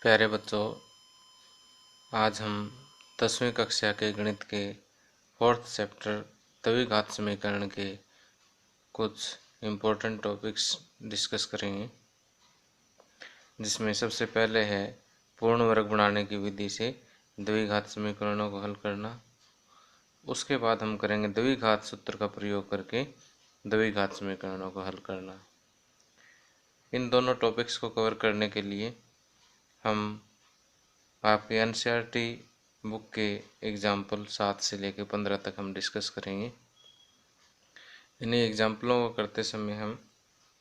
प्यारे बच्चों, आज हम 10वीं कक्षा के गणित के 4th चैप्टर द्विघात समीकरण के कुछ इम्पोर्टेंट टॉपिक्स डिस्कस करेंगे, जिसमें सबसे पहले है पूर्ण वर्ग बनाने की विधि से द्विघात समीकरणों को हल करना। उसके बाद हम करेंगे द्विघात सूत्र का प्रयोग करके द्विघात समीकरणों को हल करना। इन दोनों टॉपिक्स को कवर करने के लिए हम आपके एनसीईआरटी बुक के एग्जाम्पल 7 से लेकर 15 तक हम डिस्कस करेंगे। इन्हीं एग्जाम्पलों को करते समय हम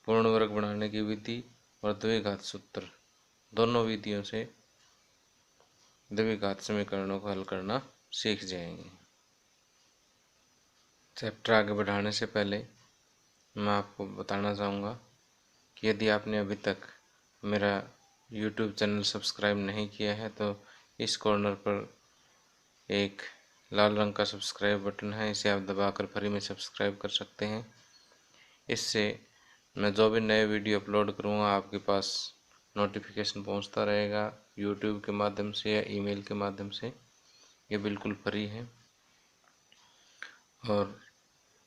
पूर्ण वर्ग बनाने की विधि और द्विघात सूत्र दोनों विधियों से द्विघात समीकरणों को हल करना सीख जाएंगे। चैप्टर आगे बढ़ाने से पहले मैं आपको बताना चाहूँगा कि यदि आपने अभी तक मेरा YouTube चैनल सब्सक्राइब नहीं किया है तो इस कॉर्नर पर एक लाल रंग का सब्सक्राइब बटन है, इसे आप दबाकर फ्री में सब्सक्राइब कर सकते हैं। इससे मैं जो भी नए वीडियो अपलोड करूँगा आपके पास नोटिफिकेशन पहुँचता रहेगा, YouTube के माध्यम से या ईमेल के माध्यम से। ये बिल्कुल फ्री है। और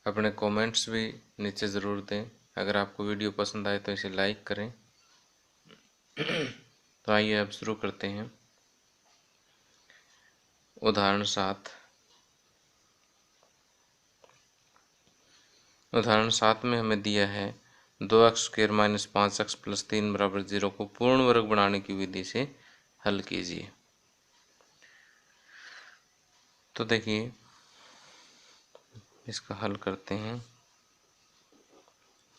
अपने कमेंट्स भी नीचे ज़रूर दें। अगर आपको वीडियो पसंद आए तो इसे लाइक करें। तो आइए अब शुरू करते हैं। उदाहरण 7 में हमें दिया है 2x² - 5x + 3 = 0 को पूर्ण वर्ग बनाने की विधि से हल कीजिए। तो देखिए, इसका हल करते हैं।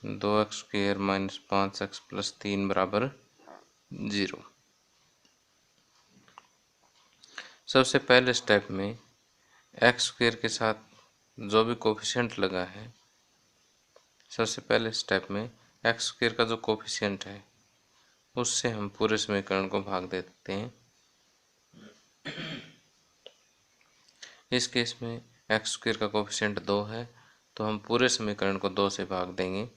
2x² - 5x + 3 = 0। सबसे पहले स्टेप में x² के साथ जो भी कोफिशिएंट लगा है, सबसे पहले स्टेप में x² का जो कोफिशिएंट है उससे हम पूरे समीकरण को भाग देते हैं। इस केस में x² का कोफिशिएंट 2 है तो हम पूरे समीकरण को 2 से भाग देंगे।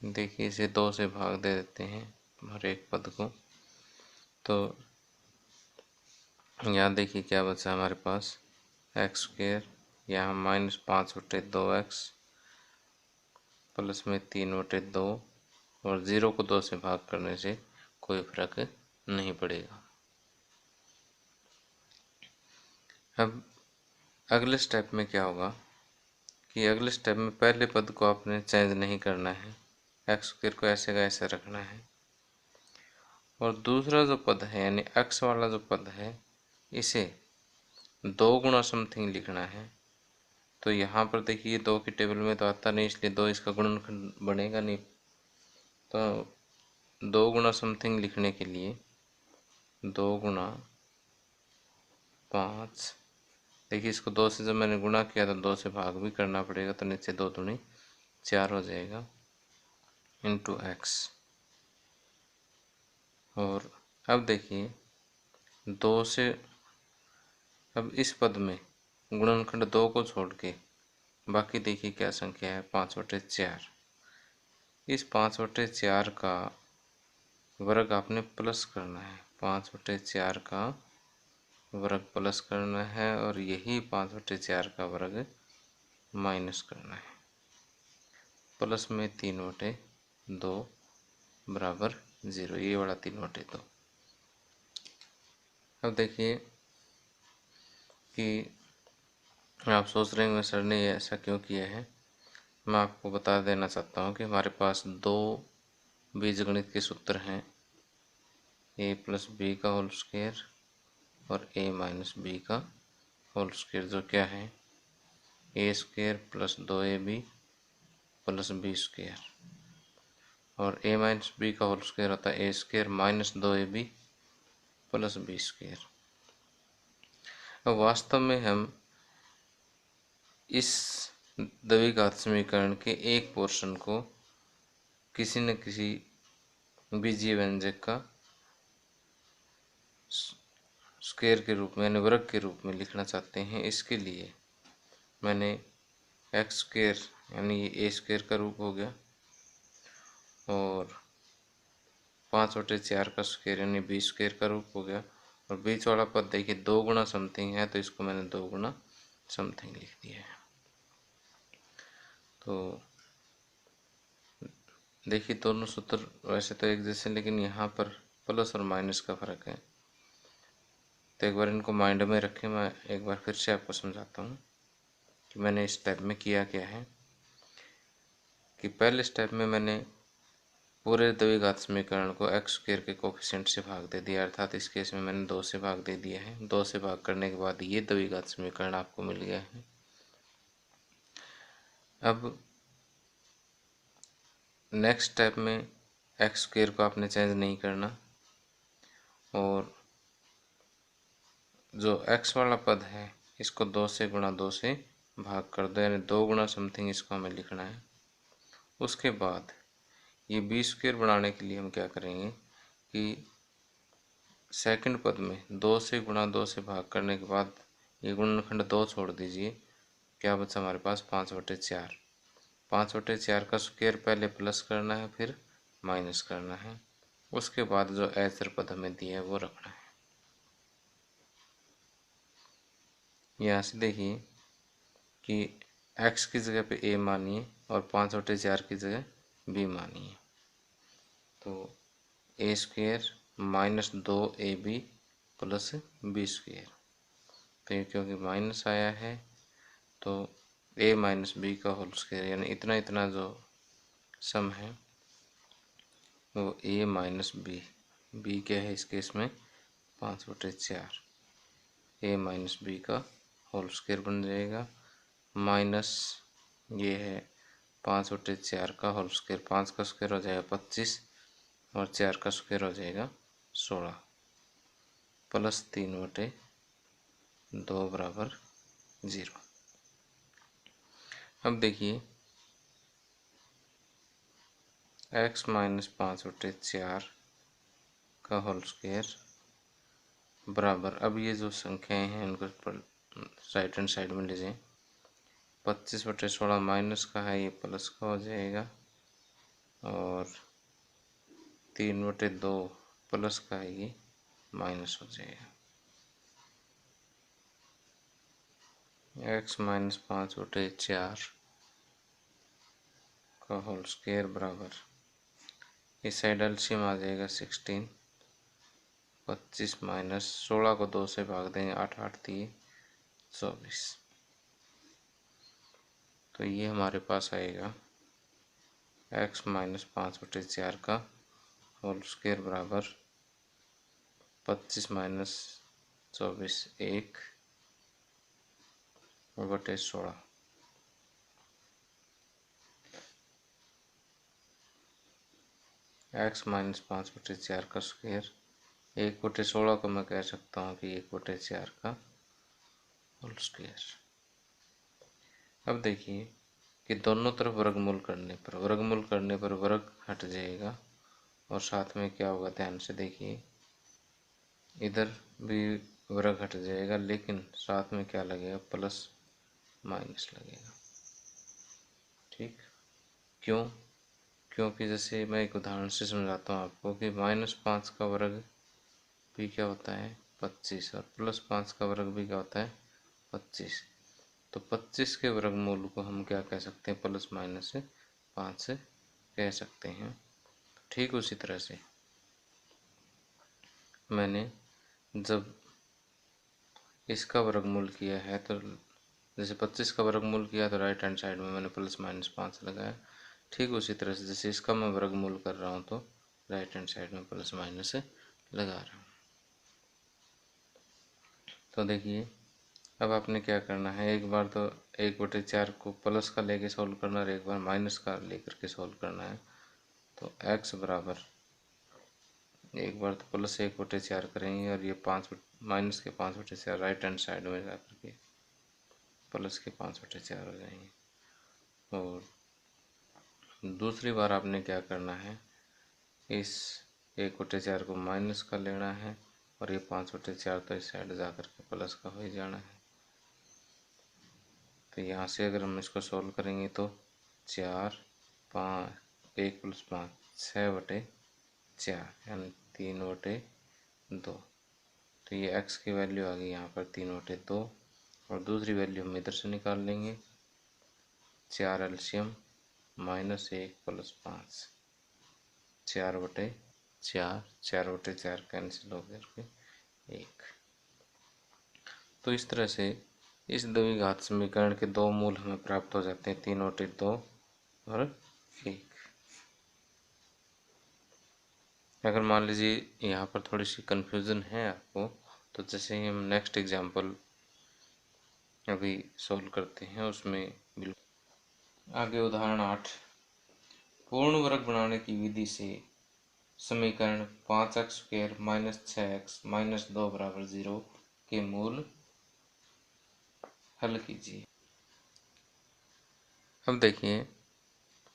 देखिए, इसे 2 से भाग दे देते हैं हर एक पद को। तो यहाँ देखिए क्या बचा हमारे पास, x² यहाँ -5/2x प्लस में 3/2 और 0 को 2 से भाग करने से कोई फर्क नहीं पड़ेगा। अब अगले स्टेप में क्या होगा कि अगले स्टेप में पहले पद को आपने चेंज नहीं करना है, x² को ऐसे का ऐसे रखना है। और दूसरा जो पद है यानी x वाला जो पद है इसे 2 गुणा समथिंग लिखना है। तो यहाँ पर देखिए 2 की टेबल में तो आता नहीं, इसलिए 2 इसका गुणनखंड बनेगा नहीं। तो 2 गुणा समथिंग लिखने के लिए 2 गुणा 5, देखिए इसको 2 से जब मैंने गुणा किया तो 2 से भाग भी करना पड़ेगा, तो नीचे 2 दूनी 4 हो जाएगा इंटू x। और अब देखिए 2 से, अब इस पद में गुणनखंड 2 को छोड़ के बाकी देखिए क्या संख्या है, 5/4। इस 5/4 का वर्ग आपने प्लस करना है, 5/4 का वर्ग प्लस करना है और यही 5/4 का वर्ग माइनस करना है। प्लस में 3/2 बराबर 0, ये वाला 3/2। अब देखिए कि आप सोच रहे होंगे सर ने ऐसा क्यों किया है। मैं आपको बता देना चाहता हूँ कि हमारे पास 2 बीजगणित के सूत्र हैं, a + b का होल स्क्वायर और a - b का होल स्क्वायर, जो क्या है a² + 2ab + b²। और a - b का होल स्क्वायर होता है a² - 2ab + b²। अब वास्तव में हम इस द्विघात समीकरण के एक पोर्शन को किसी न किसी बीजीय व्यंजक का स्क्वायर के रूप में यानी वर्ग के रूप में लिखना चाहते हैं। इसके लिए मैंने एक्स स्क्वेयर यानी ये ए स्क्वेयर का रूप हो गया और 5/4 का स्क्वेयर यानी बी स्क्वेयर का रूप हो गया। और बीच वाला पद देखिए 2 गुना समथिंग है तो इसको मैंने 2 गुना समथिंग लिख दिया है। तो देखिए दोनों सूत्र वैसे तो एक जैसे, लेकिन यहाँ पर प्लस और माइनस का फ़र्क है। तो एक बार इनको माइंड में रखें, मैं एक बार फिर से आपको समझाता हूँ कि मैंने इस स्टेप में किया क्या है। कि पहले स्टेप में मैंने पूरे द्विघात समीकरण को एक्स स्क्वायर के कोफिशिएंट से भाग दे दिया, अर्थात इस केस में मैंने 2 से भाग दे दिया है। 2 से भाग करने के बाद ये द्विघात समीकरण आपको मिल गया है। अब नेक्स्ट स्टेप में एक्स स्क्वायर को आपने चेंज नहीं करना और जो एक्स वाला पद है इसको 2 से गुणा 2 से भाग कर दो, यानी 2 गुना समथिंग इसको हमें लिखना है। उसके बाद ये बी स्क्वायर बनाने के लिए हम क्या करेंगे कि सेकंड पद में 2 से गुणा 2 से भाग करने के बाद ये गुणनखंड 2 छोड़ दीजिए, क्या बचा हमारे पास 5/4। 5/4 का स्क्वायर पहले प्लस करना है फिर माइनस करना है। उसके बाद जो ऐचर पद हमें दिया है वो रखना है। यहाँ से देखिए कि x की जगह पे a मानिए और 5/4 की जगह b मानिए। तो a square minus 2ab plus b square, तो ये क्योंकि माइनस आया है तो a माइनस बी का होल स्क्वायर, यानी इतना इतना जो सम है वो a माइनस बी, b क्या है इस केस में 5/4, a माइनस बी का होल स्क्वायर बन जाएगा। माइनस ये है 5/4 का होल स्क्वायर, 5 का स्क्वायर हो जाएगा 25 और 4 का स्क्वायर हो जाएगा 16 प्लस 3/2 बराबर 0। अब देखिए x माइनस 5/4 का होल स्क्वायर बराबर, अब ये जो संख्याएं हैं उनको राइट हैंड साइड में लीजिए। 25/16 माइनस का है, ये प्लस का हो जाएगा और 3/2 प्लस का है, ये माइनस हो जाएगा। x माइनस 5/4 का होल स्क्वायर बराबर, इस साइड एलसीएम आ जाएगा 16, 25 माइनस 16 को 2 से भाग देंगे 8 8 दिए 24। तो ये हमारे पास आएगा x माइनस 5/4 का होल स्क्वायर बराबर 25 माइनस 24 1/16। x माइनस 5/4 का स्क्वायर 1/16 को मैं कह सकता हूँ कि 1/4 का होल स्क्वायर। अब देखिए कि दोनों तरफ वर्गमूल करने पर वर्ग हट जाएगा और साथ में क्या होगा, ध्यान से देखिए इधर भी वर्ग हट जाएगा, लेकिन साथ में क्या लगेगा, प्लस माइनस लगेगा। ठीक, क्यों? क्योंकि जैसे मैं एक उदाहरण से समझाता हूँ आपको कि -5 का वर्ग भी क्या होता है 25 और +5 का वर्ग भी क्या होता है 25। तो 25 के वर्गमूल को हम क्या कह सकते हैं, प्लस माइनस से 5 से कह सकते हैं। ठीक उसी तरह से मैंने जब इसका वर्गमूल किया है तो जैसे 25 का वर्गमूल किया तो राइट हैंड साइड में मैंने +-5 लगाया। ठीक उसी तरह से जैसे इसका मैं वर्गमूल कर रहा हूँ तो राइट हैंड साइड में +-, लगा रहा हूँ। तो देखिए अब आपने क्या करना है, एक बार तो 1/4 को प्लस का लेके सॉल्व करना और एक बार माइनस का लेकर के सॉल्व करना है। तो x बराबर एक बार तो प्लस 1/4 करेंगे और ये माइनस के 5/4 राइट हैंड साइड में जा करके प्लस के 5/4 हो जाएंगे। और दूसरी बार आपने क्या करना है, इस 1/4 को माइनस का लेना है और ये 5/4 तो इस साइड जा करके प्लस का हो ही जाना है। तो तो यहाँ से अगर हम इसको सॉल्व करेंगे तो 4 5 1 + 5 6/4 यानी 3/2। तो ये x की वैल्यू आ गई यहाँ पर 3/2 और दूसरी वैल्यू हम इधर से निकाल लेंगे 4 एलसीएम -1 + 5 4/4 4/4 कैंसिल हो गया 1। तो इस तरह से इस द्विघात समीकरण के दो मूल हमें प्राप्त हो जाते हैं 3/2 और 1। अगर मान लीजिए यहाँ पर थोड़ी सी कन्फ्यूज़न है आपको, तो जैसे ही हम नेक्स्ट एग्जांपल अभी सॉल्व करते हैं उसमें बिल्कुल आगे उदाहरण 8 पूर्ण वर्ग बनाने की विधि से समीकरण 5x² - 6x - 2 = 0 के मूल हल कीजिए। अब देखिए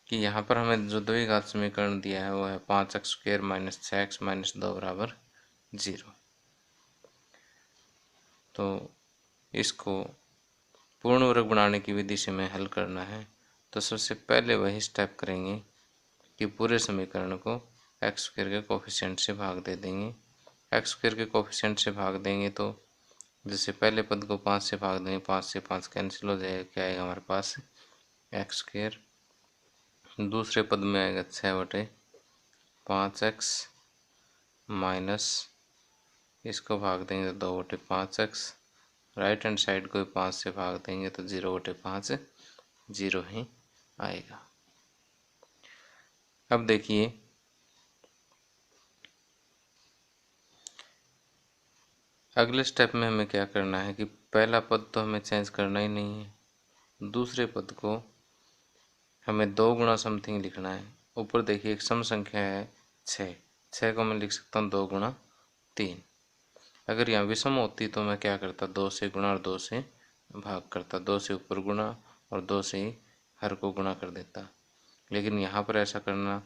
कि यहाँ पर हमें जो द्विघात समीकरण दिया है वो है 5x² - 6x - 2 = 0। तो इसको पूर्ण वर्ग बनाने की विधि से हमें हल करना है। तो सबसे पहले वही स्टेप करेंगे कि पूरे समीकरण को x² के कोफिशिएंट से भाग दे देंगे। x² के कोफिशिएंट से भाग देंगे तो जैसे पहले पद को 5 से भाग देंगे, 5 से 5 कैंसिल हो जाएगा, क्या आएगा हमारे पास x²। दूसरे पद में आएगा 6/5x माइनस इसको भाग देंगे तो 2/5x। राइट हैंड साइड को 5 से भाग देंगे तो 0/5 0 ही आएगा। अब देखिए अगले स्टेप में हमें क्या करना है कि पहला पद तो हमें चेंज करना ही नहीं है, दूसरे पद को हमें 2 गुणा समथिंग लिखना है। ऊपर देखिए एक सम संख्या है 6 को मैं लिख सकता हूँ 2 गुणा 3। अगर यहाँ विषम होती तो मैं क्या करता, 2 से गुणा और 2 से भाग करता, 2 से ऊपर गुणा और 2 से ही हर को गुणा कर देता। लेकिन यहाँ पर ऐसा करना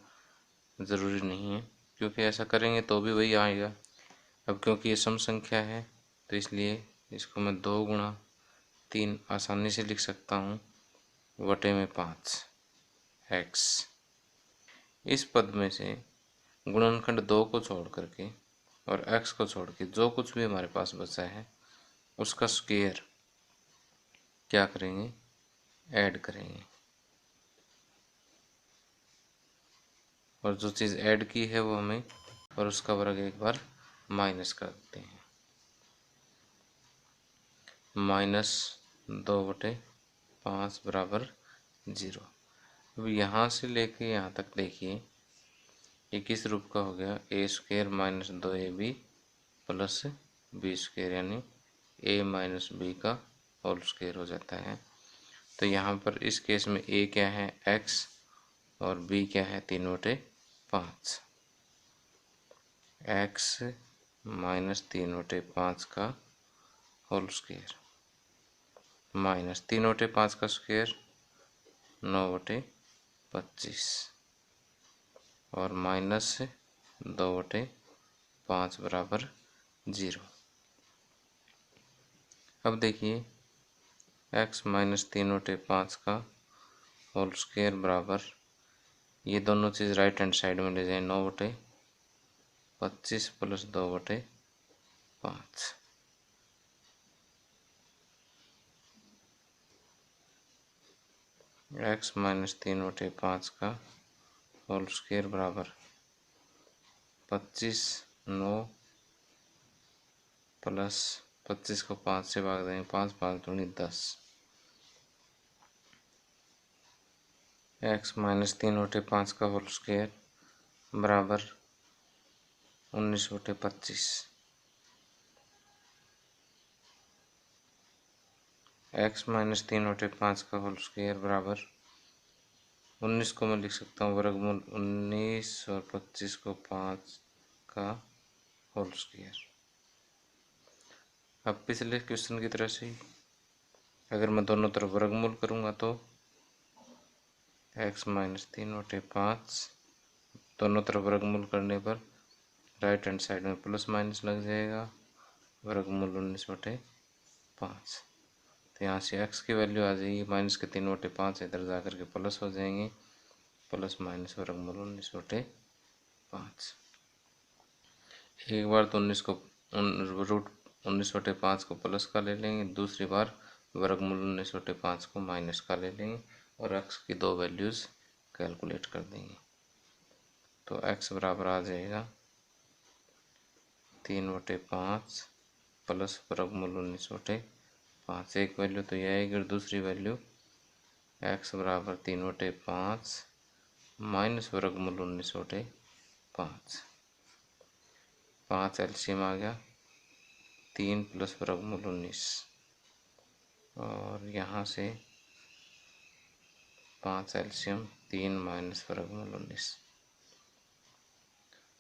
ज़रूरी नहीं है, क्योंकि ऐसा करेंगे तो भी वही आएगा। अब क्योंकि ये सम संख्या है तो इसलिए इसको मैं 2 गुणा 3 आसानी से लिख सकता हूँ बटे में 5 x। इस पद में से गुणनखंड 2 को छोड़ करके और x को छोड़ के जो कुछ भी हमारे पास बचा है उसका स्क्वायर क्या करेंगे, ऐड करेंगे। और जो चीज़ ऐड की है वो हमें और उसका वर्ग एक बार माइनस कर देते हैं, -2/5 बराबर 0। अब यहाँ से लेके यहाँ तक देखिए ये किस रूप का हो गया, a² - 2ab + b² यानी a - b का होल स्क्वायर हो जाता है। तो यहाँ पर इस केस में a क्या है x और b क्या है 3/5। x - 3/5 का होल स्क्वायर माइनस 3/5 का स्क्वायर 9/25 और माइनस 2/5 बराबर 0। अब देखिए x - 3/5 का होल स्क्वायर बराबर ये दोनों चीज़ राइट हैंड साइड में ले जाए 9/25 + 2/5। x - 3/5 का होल स्क्वायर बराबर 25 9 प्लस 25 को 5 से भाग देंगे, 5 5 दूनी 10। x - 3/5 का होल स्क्वायर बराबर 19/25। x - 3/5 का होल स्क्वायर बराबर 19 को मैं लिख सकता हूँ वर्गमूल 19 और 25 को 5 का होल स्क्वायर। अब पिछले क्वेश्चन की तरह से ही अगर मैं दोनों तरफ वर्गमूल करूँगा तो x - 3/5 दोनों तरफ वर्गमूल करने पर राइट हैंड साइड में प्लस माइनस लग जाएगा, वर्गमूल 19/5। तो यहाँ से x की वैल्यू आ जाएगी माइनस के 3/5, इधर जा कर के प्लस हो जाएंगे, प्लस माइनस वर्गमूल 19/5। एक बार तो 19 को रूट 19/5 को प्लस का ले लेंगे, दूसरी बार वर्गमूल 19/5 को माइनस का ले लेंगे और x की दो वैल्यूज़ कैलकुलेट कर देंगे। तो x बराबर आ जाएगा 3/5 प्लस वर्गमूल 19/5। एक वैल्यू तो यह आएगी और दूसरी वैल्यू x बराबर 3/5 माइनस वर्गमूल 19/5। 5 एलसीएम आ गया, 3 प्लस वर्गमूल 19 और यहाँ से 5 एलसीएम 3 माइनस वर्गमूल 19।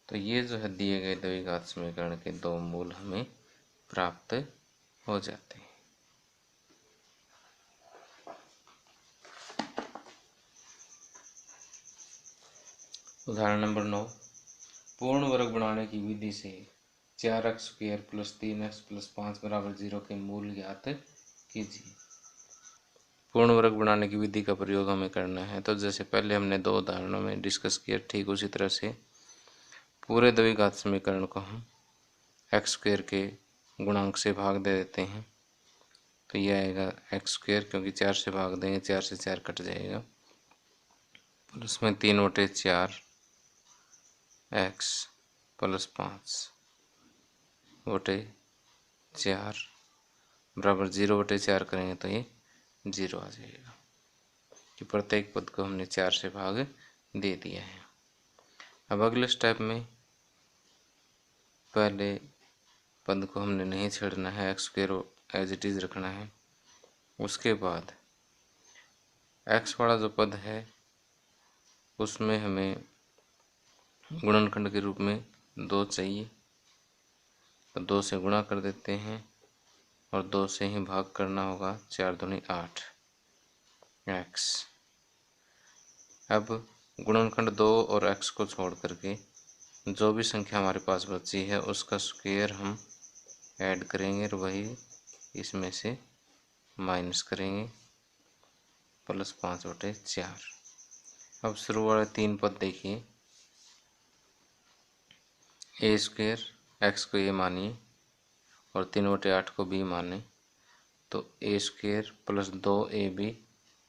तो ये जो है दिए गए द्विघात समीकरण के दो मूल हमें प्राप्त हो जाते हैं। उदाहरण नंबर 9, पूर्ण वर्ग बनाने की विधि से 4x² प्लस 3x प्लस 5 बराबर 0 के मूल ज्ञात कीजिए। पूर्ण वर्ग बनाने की विधि का प्रयोग हमें करना है। तो जैसे पहले हमने दो उदाहरणों में डिस्कस किया, ठीक उसी तरह से पूरे द्विघात समीकरण को हम x² के गुणांक से भाग दे देते हैं। तो यह आएगा x², क्योंकि 4 से भाग देंगे 4 से 4 कट जाएगा, प्लस में 3/4 x प्लस 5/4 बराबर 0/4 करेंगे तो ये 0 आ जाएगा कि प्रत्येक पद को हमने 4 से भाग दे दिया है। अब अगले स्टेप में पहले पद को हमने नहीं छेड़ना है, x² एज इट इज़ रखना है। उसके बाद x वाला जो पद है उसमें हमें गुणनखंड के रूप में 2 चाहिए, तो 2 से गुणा कर देते हैं और 2 से ही भाग करना होगा, 4 दूनी 8 x। अब गुणनखंड 2 और x को छोड़ करके जो भी संख्या हमारे पास बची है उसका स्क्वायर हम ऐड करेंगे और वही इसमें से माइनस करेंगे, प्लस 5/4। अब शुरू वाले 3 पद देखिए, a² x को a मानिए और 3/8 को b माने, तो a² plus 2ab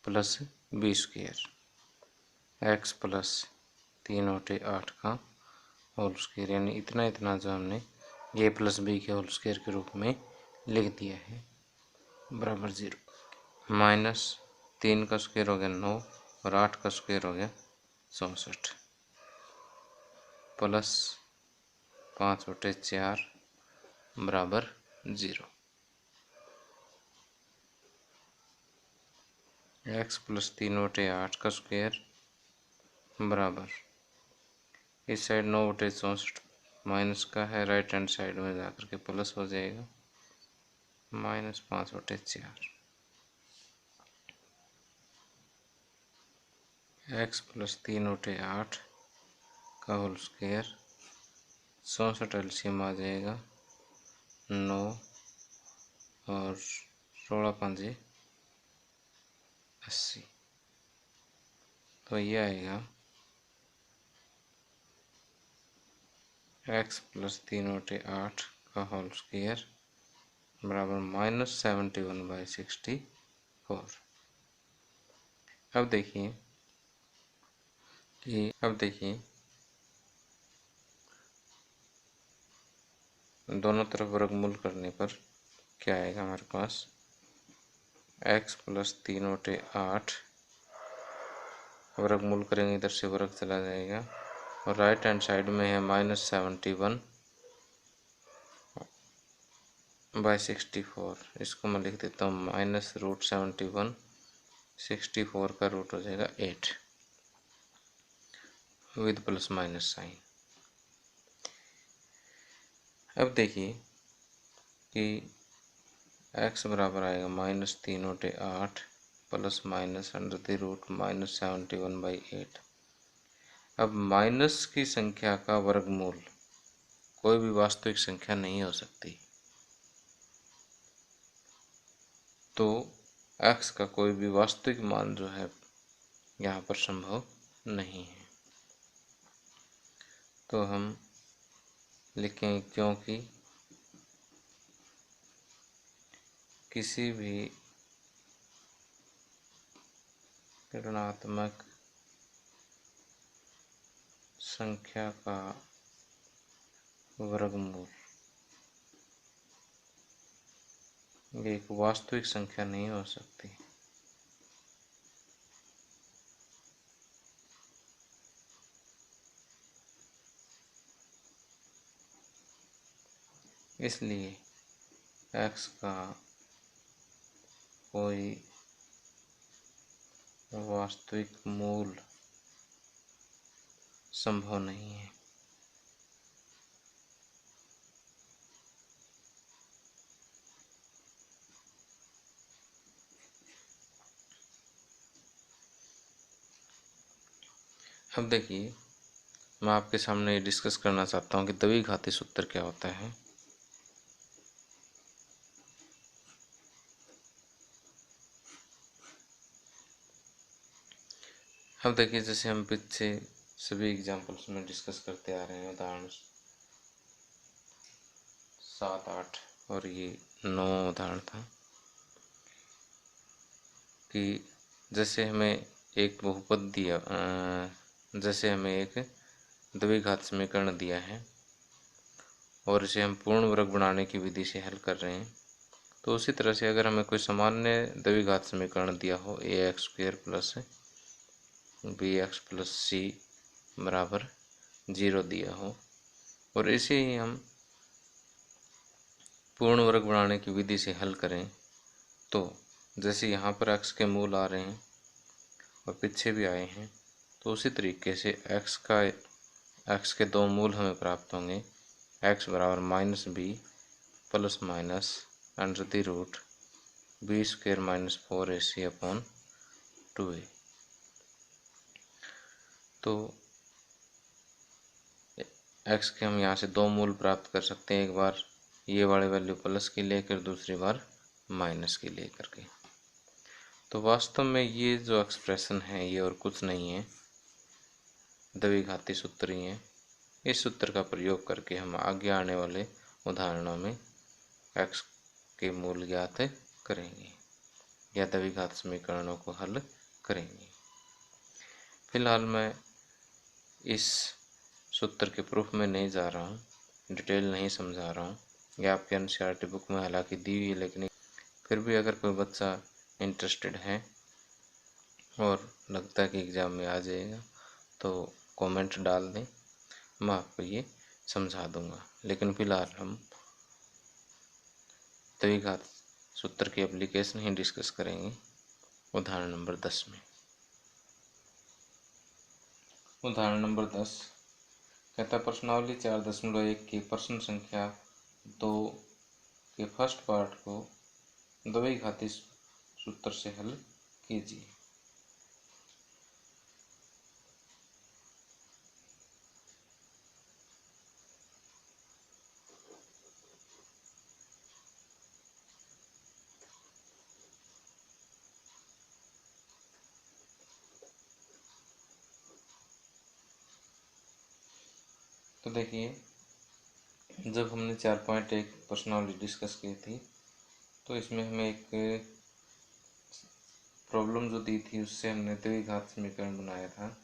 plus b² x plus 3/8 का होल स्क्वायर, यानी इतना इतना जो हमने a प्लस b के होल स्क्वायर के रूप में लिख दिया है, बराबर 0। माइनस 3 का स्क्वायर हो गया 9 और 8 का स्क्वायर हो गया 64, प्लस 5/4 बराबर 0। x प्लस 3/8 का स्क्वायर बराबर, इस साइड 9/64 माइनस का है, राइट हैंड साइड में जाकर के प्लस हो जाएगा, माइनस 5/4। x प्लस 3/8 का होल स्क्वायर, 64 एलसीएम आ जाएगा 9 और 16×5 80। तो ये आएगा x प्लस 3/8 का होल स्क्वायर बराबर -71/64। अब देखिए दोनों तरफ वर्गमूल करने पर क्या आएगा हमारे पास, x प्लस 3/8 वर्गमूल करेंगे, इधर से वर्ग चला जाएगा और राइट हैंड साइड में है -71/64। इसको मैं लिख देता हूँ -√71, 64 का रूट हो जाएगा 8 विद प्लस माइनस साइन। अब देखिए कि x बराबर आएगा -3/8 प्लस माइनस √71/8। अब माइनस की संख्या का वर्गमूल कोई भी वास्तविक संख्या नहीं हो सकती, तो एक्स का कोई भी वास्तविक मान जो है यहाँ पर संभव नहीं है। तो हम लिखें क्योंकि किसी भी ऋणात्मक संख्या का वर्गमूल एक वास्तविक संख्या नहीं हो सकती। इसलिए x का कोई वास्तविक मूल संभव नहीं है। अब देखिए, मैं आपके सामने डिस्कस करना चाहता हूँ कि द्विघाती सूत्र क्या होता है। अब देखिए, जैसे हम पीछे सभी एग्जाम्पल्स में डिस्कस करते आ रहे हैं, उदाहरण 7, 8 और ये 9 उदाहरण था कि जैसे हमें एक बहुपद दिया, जैसे हमें एक द्विघात समीकरण दिया है और इसे हम पूर्ण वर्ग बनाने की विधि से हल कर रहे हैं, तो उसी तरह से अगर हमें कोई सामान्य द्विघात समीकरण दिया हो ax² plus bx plus c बराबर 0 दिया हो और इसे ही हम पूर्ण वर्ग बनाने की विधि से हल करें, तो जैसे यहाँ पर x के मूल आ रहे हैं और पीछे भी आए हैं, तो उसी तरीके से x के दो मूल हमें प्राप्त होंगे। x बराबर -b plus minus under the root b² - 4ac upon 2a। तो x के हम यहाँ से दो मूल प्राप्त कर सकते हैं, एक बार ये वाले वैल्यू प्लस की लेकर दूसरी बार माइनस की लेकर के। तो वास्तव में ये जो एक्सप्रेशन है ये और कुछ नहीं है, द्विघाती सूत्र ही है। इस सूत्र का प्रयोग करके हम आगे आने वाले उदाहरणों में x के मूल ज्ञात करेंगे या द्विघात समीकरणों को हल करेंगे। फिलहाल मैं इस सूत्र के प्रूफ में नहीं जा रहा हूँ, डिटेल नहीं समझा रहा हूँ। ये आपके एनसीईआरटी बुक में हालांकि दी हुई है, लेकिन फिर भी अगर कोई बच्चा इंटरेस्टेड है और लगता है कि एग्ज़ाम में आ जाएगा तो कमेंट डाल दें, मैं आपको ये समझा दूंगा। लेकिन फिलहाल हम द्विघात सूत्र की एप्लीकेशन ही डिस्कस करेंगे उदाहरण नंबर 10 में। उदाहरण नंबर 10 कहता है प्रश्नावली 4.1 की प्रश्न संख्या 2 के फर्स्ट पार्ट को द्विघाती सूत्र से हल कीजिए। तो देखिए, जब हमने 4.1 प्रश्नावली डिस्कस की थी तो इसमें हमें एक प्रॉब्लम जो दी थी उससे हमने द्विघात समीकरण बनाया था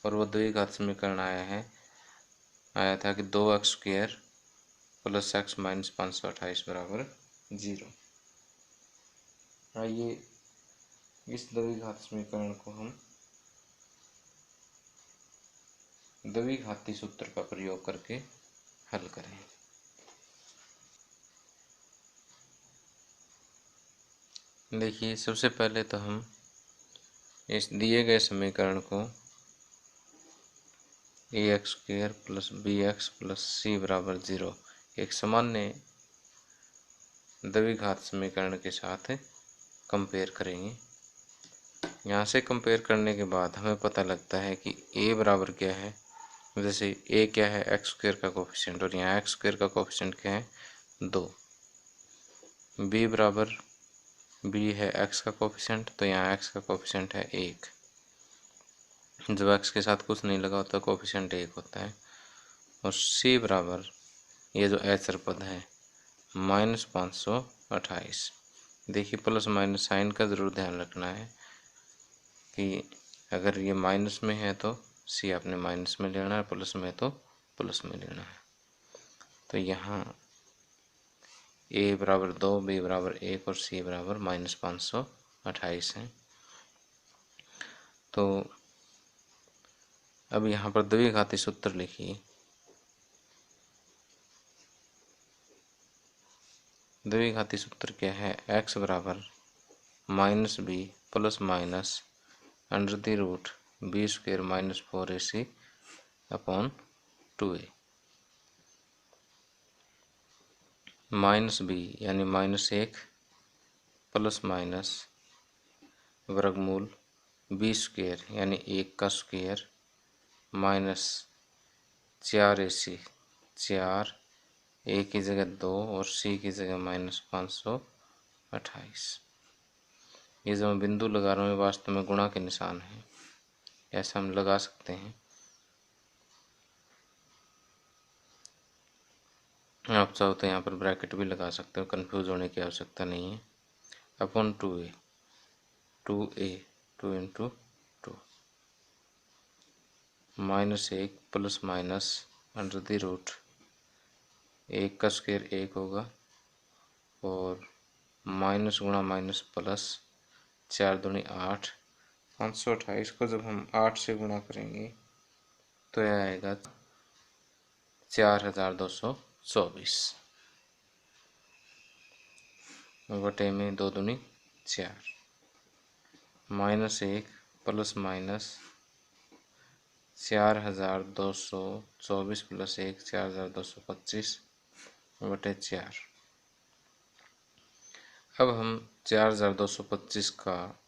और वो द्विघात समीकरण आया था कि 2x² प्लस x माइनस 528 बराबर 0। आइए इस द्विघात समीकरण को हम द्विघाती सूत्र का प्रयोग करके हल करें। देखिए, सबसे पहले तो हम इस दिए गए समीकरण को ax² plus bx plus c बराबर 0 एक सामान्य द्विघात समीकरण के साथ कंपेयर करेंगे। यहाँ से कंपेयर करने के बाद हमें पता लगता है कि a बराबर क्या है। जैसे a क्या है, x² का कोफिशिएंट, और यहाँ x² का कोफिशिएंट क्या है 2। b बराबर बी है एक्स का कोफिशिएंट, तो यहाँ एक्स का कोफिशिएंट है 1। जब एक्स के साथ कुछ नहीं लगा होता कोफिशिएंट 1 होता है। और सी बराबर ये जो अचर पद है -528। देखिए प्लस माइनस साइन का ज़रूर ध्यान रखना है कि अगर ये माइनस में है तो सी आपने माइनस में लेना है, प्लस में तो प्लस में लेना है। तो यहाँ ए बराबर 2, बी बराबर 1 और सी बराबर -528 है। तो अब यहाँ पर द्विघाती सूत्र लिखिए। द्विघाती सूत्र क्या है? x बराबर -b plus minus √b² -4ac upon 2a। -b यानी -1 प्लस माइनस वर्गमूल b² यानी 1 का स्क्वायर माइनस 4ac, 4 a की जगह 2 और c की जगह -528। ये जो मैं बिंदु लगा रहा हूँ वास्तव में गुणा के निशान है, ऐसा हम लगा सकते हैं। आप चाहो तो यहाँ पर ब्रैकेट भी लगा सकते हो, कंफ्यूज होने की आवश्यकता नहीं है। Upon 2a 2 into 2 -1 plus minus √1 का स्क्वायर 1 होगा और माइनस गुणा माइनस प्लस 4 दूनी 8, 528 को जब हम 8 से गुणा करेंगे तो यह आएगा 4224 बटे में 2 दूनी 4, -1 प्लस माइनस 4224 प्लस 1 4225 बटे 4। अब हम 4225 का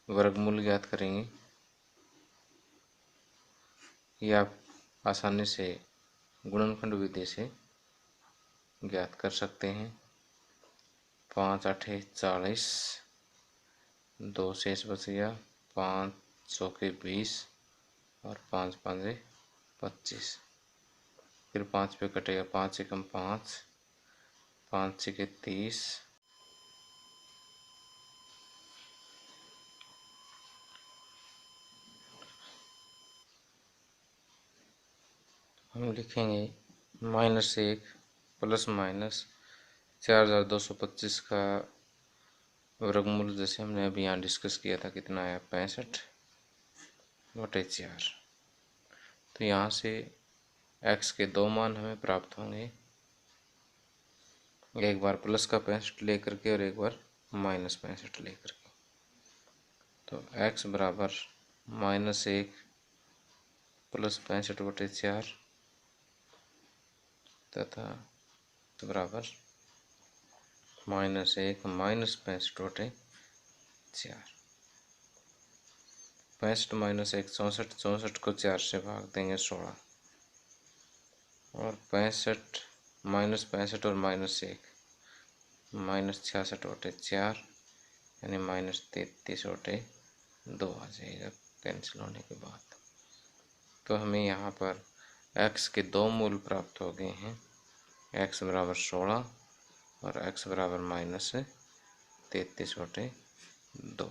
वर्गमूल ज्ञात करेंगे। ये आप आसानी से गुणनखंड विधि से ज्ञात कर सकते हैं। 5 8 40, 2 शेष बच गया, 5 चौके 20 और 5 5 25। फिर 5 पे कटेगा, 5 एकम 5, 5 छके 30, हम लिखेंगे -1 प्लस माइनस 4225 का वर्गमूल जैसे हमने अभी यहाँ डिस्कस किया था कितना आया 65 बटे 4। तो यहाँ से x के 2 मान हमें प्राप्त होंगे, एक बार प्लस का 65 लेकर के और एक बार -65 लेकर के। तो x बराबर -1 प्लस 65 बटे 4 तथा बराबर -1 माइनस 65 बटे 4। 65 माइनस 1 64, 64 को 4 से भाग देंगे 16 और 65 माइनस 65 और -1 -66 बटे 4 यानी -33 बटे 2 आ जाएगा कैंसिल होने के बाद। तो हमें यहाँ पर x के 2 मूल प्राप्त हो गए हैं, x बराबर 16 और x बराबर -33 बटे 2।